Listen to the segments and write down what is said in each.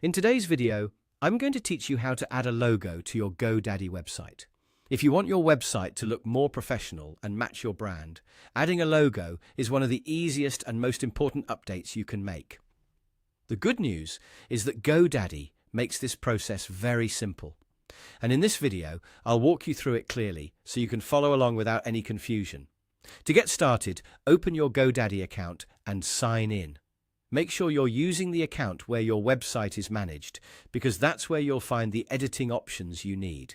In today's video, I'm going to teach you how to add a logo to your GoDaddy website. If you want your website to look more professional and match your brand, adding a logo is one of the easiest and most important updates you can make. The good news is that GoDaddy makes this process very simple. And in this video, I'll walk you through it clearly so you can follow along without any confusion. To get started, open your GoDaddy account and sign in. Make sure you're using the account where your website is managed, because that's where you'll find the editing options you need.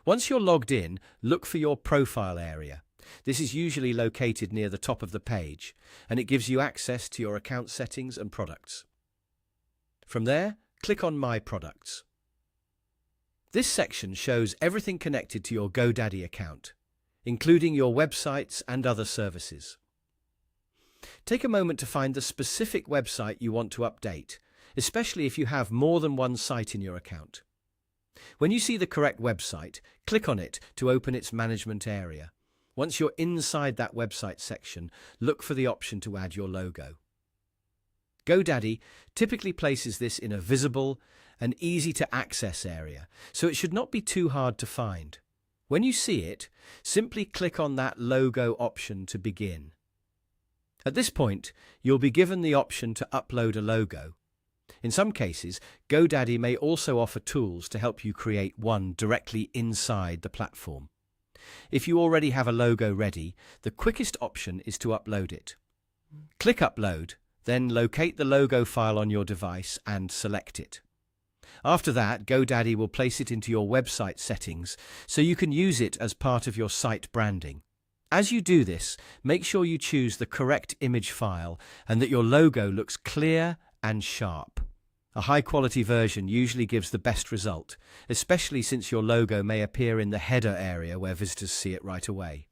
Once you're logged in, look for your profile area. This is usually located near the top of the page, and it gives you access to your account settings and products. From there, click on My Products. This section shows everything connected to your GoDaddy account, including your websites and other services. Take a moment to find the specific website you want to update, especially if you have more than one site in your account. When you see the correct website, click on it to open its management area. Once you're inside that website section, look for the option to add your logo. GoDaddy typically places this in a visible and easy-to-access area, so it should not be too hard to find. When you see it, simply click on that logo option to begin. At this point, you'll be given the option to upload a logo. In some cases, GoDaddy may also offer tools to help you create one directly inside the platform. If you already have a logo ready, the quickest option is to upload it. Click Upload, then locate the logo file on your device and select it. After that, GoDaddy will place it into your website settings so you can use it as part of your site branding. As you do this, make sure you choose the correct image file and that your logo looks clear and sharp. A high-quality version usually gives the best result, especially since your logo may appear in the header area where visitors see it right away.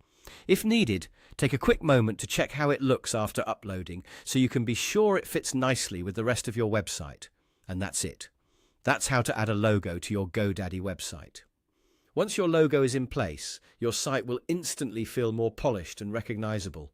If needed, take a quick moment to check how it looks after uploading so you can be sure it fits nicely with the rest of your website. And that's it. That's how to add a logo to your GoDaddy website. Once your logo is in place, your site will instantly feel more polished and recognizable.